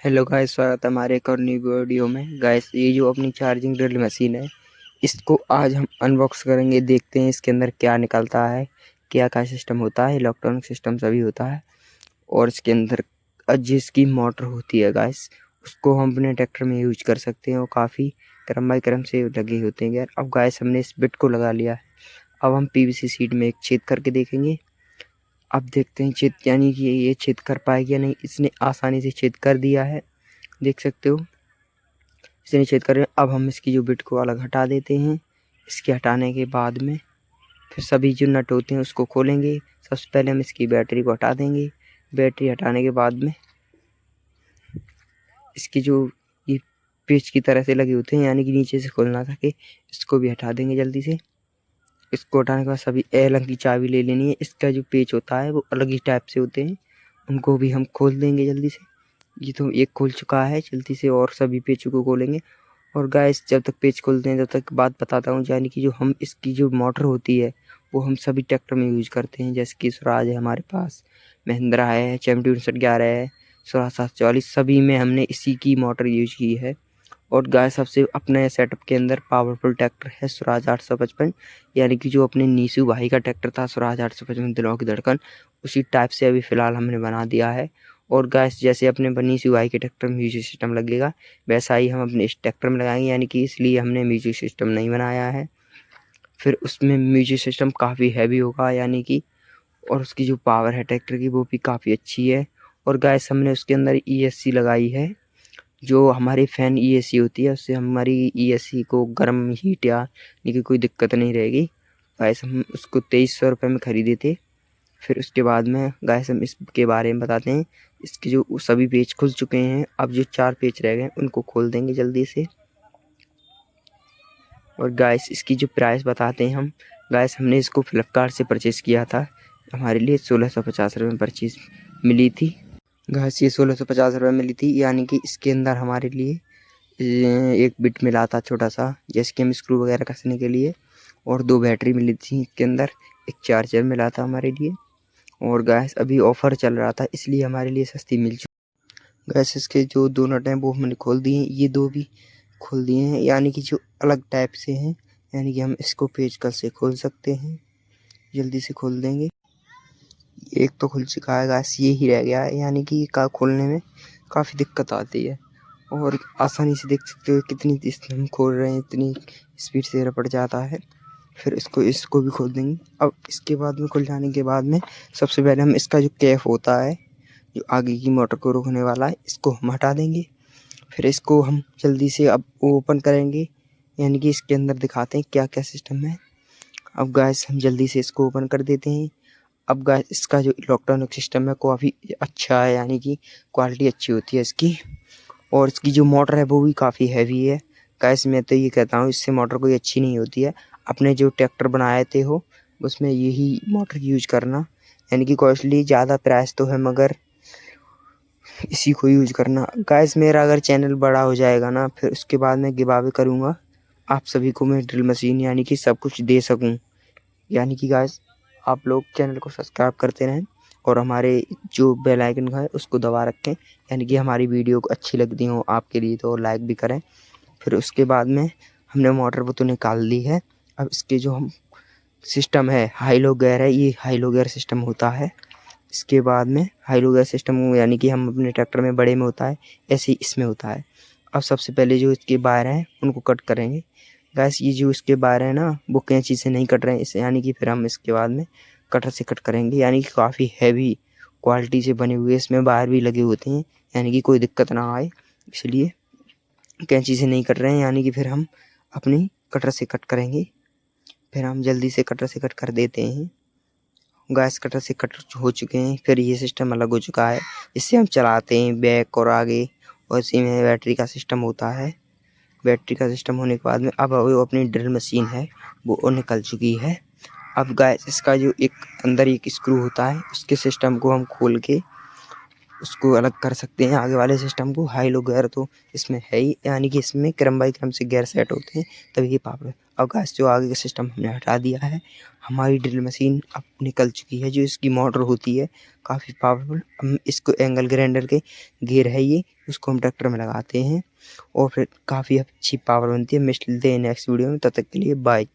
Hello guys, स्वागत है हमारे एक और न्यू वीडियो में। गाइस, ये जो अपनी चार्जिंग ड्रिल मशीन है, इसको आज हम अनबॉक्स करेंगे। देखते हैं इसके अंदर क्या निकलता है, क्या क्या सिस्टम होता है। इलेक्ट्रॉनिक सिस्टम सभी होता है और इसके अंदर जिसकी मोटर होती है गाइस, उसको हम अपने ट्रैक्टर में यूज कर सकते हैं और काफ़ी क्रम बाई क्रम से लगे होते हैं। यार अब गाइस, हमने इस बिट को लगा लिया है। अब हम पीवीसी शीट में एक छेद करके देखेंगे। अब देखते हैं छेद यानी कि ये छेद कर पाएगी या नहीं। इसने आसानी से छेद कर दिया है, देख सकते हो। इसे छेद कर। अब हम इसकी जो बिट को अलग हटा देते हैं। इसके हटाने के बाद में फिर सभी जो नट होते हैं उसको खोलेंगे। सबसे पहले हम इसकी बैटरी को हटा देंगे। बैटरी हटाने के बाद में इसकी जो ये पेच की तरह से लगे होते हैं, यानी कि नीचे से खोल ना सके, इसको भी हटा देंगे जल्दी से। इसको हटाने के बाद सभी एलन की चाबी ले लेनी है। इसका जो पेच होता है वो अलग ही टाइप से होते हैं, उनको भी हम खोल देंगे जल्दी से। ये तो एक खुल चुका है, जल्दी से और सभी पेचों को खोलेंगे। और गाइस, जब तक पेच खोलते हैं तब तक बात बताता हूँ, यानी कि जो हम इसकी जो मोटर होती है वो हम सभी ट्रैक्टर में यूज करते हैं। जैसे कि स्वराज है हमारे पास, महिंद्रा है, 5911 है, स्वराज 744, सभी में हमने इसी की मोटर यूज की है। और गाइस, सबसे अपने सेटअप के अंदर पावरफुल ट्रैक्टर है स्वराज 855, यानी कि जो अपने नीसू भाई का ट्रैक्टर था स्वराज 855 दिलों की धड़कन, उसी टाइप से अभी फ़िलहाल हमने बना दिया है। और गाइस, जैसे अपने नीसू भाई के ट्रैक्टर में म्यूजिक सिस्टम लगेगा, वैसा ही हम अपने इस ट्रैक्टर में लगाएंगे, यानी कि इसलिए हमने म्यूजिक सिस्टम नहीं बनाया है। फिर उसमें म्यूजिक सिस्टम काफ़ी हैवी होगा, यानी कि और उसकी जो पावर है ट्रैक्टर की वो भी काफ़ी अच्छी है। और गाइस, हमने उसके अंदर ESC लगाई है, जो हमारी फ़ैन ESC होती है, उससे हमारी ESC को गर्म हीट या यानी कि कोई दिक्कत नहीं रहेगी। गाइस, हम उसको 2300 रुपये में ख़रीदे थे। फिर उसके बाद में गाइस, हम इसके बारे में बताते हैं। इसके जो सभी पेज खुल चुके हैं, अब जो 4 पेज रह गए उनको खोल देंगे जल्दी से। और गाइस, इसकी जो प्राइस बताते हैं हम। गाइस, हमने इसको फ्लिपकार्ट से परचेज़ किया था, हमारे लिए 1650 रुपये में परचेज़ मिली थी। गाइस, ये 1650 रुपये मिली थी, यानी कि इसके अंदर हमारे लिए एक बिट मिला था छोटा सा, जैसे कि हम स्क्रू वगैरह कसने के लिए, और 2 बैटरी मिली थी इसके अंदर, एक चार्जर मिला था हमारे लिए। और गैस, अभी ऑफ़र चल रहा था इसलिए हमारे लिए सस्ती मिल चुकी। गैस, इसके जो 2 नट हैं वो हमने खोल दिए हैं, ये 2 भी खोल दिए हैं, यानी कि जो अलग टाइप से हैं, यानी कि हम इसको पेचकस से खोल सकते हैं। जल्दी से खोल देंगे। एक तो खुल चुका है गैस, ये ही रह गया है, यानी कि का खोलने में काफ़ी दिक्कत आती है। और आसानी से देख सकते हो कितनी हम खोल रहे हैं, इतनी स्पीड से रपट जाता है। फिर इसको भी खोल देंगे। अब इसके बाद में खुल जाने के बाद में सबसे पहले हम इसका जो कैप होता है, जो आगे की मोटर को रोकने वाला है, इसको हम हटा देंगे। फिर इसको हम जल्दी से अब ओपन करेंगे, यानी कि इसके अंदर दिखाते हैं क्या क्या सिस्टम है। अब गाइस, हम जल्दी से इसको ओपन कर देते हैं। अब गाइस, इसका जो इलेक्ट्रॉनिक सिस्टम है काफ़ी अच्छा है, यानी कि क्वालिटी अच्छी होती है इसकी। और इसकी जो मोटर है वो भी काफ़ी हैवी है। गाइस, मैं तो ये कहता हूँ इससे मोटर कोई अच्छी नहीं होती है। अपने जो ट्रैक्टर बनाए थे हो उसमें यही मोटर यूज करना, यानी कि कॉस्टली ज़्यादा प्राइस तो है मगर इसी को यूज करना। गाइस, मेरा अगर चैनल बड़ा हो जाएगा ना, फिर उसके बाद मैं गिव अवे करूँगा, आप सभी को मैं ड्रिल मशीन यानी कि सब कुछ दे सकूँ। यानी कि गाइस, आप लोग चैनल को सब्सक्राइब करते रहें और हमारे जो बेल आइकन का है उसको दबा रखें, यानी कि हमारी वीडियो को अच्छी लगती हो आपके लिए तो लाइक भी करें। फिर उसके बाद में हमने मोटर वो तो निकाल ली है। अब इसके जो हम सिस्टम है, हाई लो गियर है, ये हाई लो गियर सिस्टम होता है। इसके बाद में हाई लो गियर सिस्टम यानी कि हम अपने ट्रैक्टर में बड़े में होता है, ऐसे ही इसमें होता है। अब सबसे पहले जो इसके वायर हैं उनको कट करेंगे। गैस, ये जो इसके वायर हैं ना, वो कैंची से नहीं कट रहे हैं इसे, यानी कि फिर हम इसके बाद में कटर से कट करेंगे, यानी कि काफ़ी हैवी क्वालिटी से बने हुए इसमें वायर भी लगे होते हैं, यानी कि कोई दिक्कत ना आए, इसलिए कैंची से नहीं कट रहे हैं, यानी कि फिर हम अपनी कटर से कट करेंगे। फिर हम जल्दी से कटर से कट कर देते हैं। गैस, कटर से कट हो चुके हैं। फिर ये सिस्टम अलग हो चुका है, इससे हम चलाते हैं बैक और आगे, और इसी में बैटरी का सिस्टम होता है। बैटरी का सिस्टम होने के बाद में अब वो अपनी ड्रिल मशीन है वो निकल चुकी है। अब गाइस, इसका जो एक अंदर एक स्क्रू होता है, उसके सिस्टम को हम खोल के उसको अलग कर सकते हैं। आगे वाले सिस्टम को हाई लो गियर तो इसमें है ही, यानी कि इसमें क्रम बाई क्रम से गियर सेट होते हैं तभी ये पावर। अब गाइस जो आगे का सिस्टम हमने हटा दिया है, हमारी ड्रिल मशीन अब निकल चुकी है। जो इसकी मोटर होती है काफ़ी पावरफुल। हम इसको एंगल ग्राइंडर के गियर है ये, उसको हम ट्रैक्टर में लगाते हैं और फिर काफ़ी अच्छी पावर बनती है। मिलते हैं नेक्स्ट वीडियो में, तब तक के लिए बाय।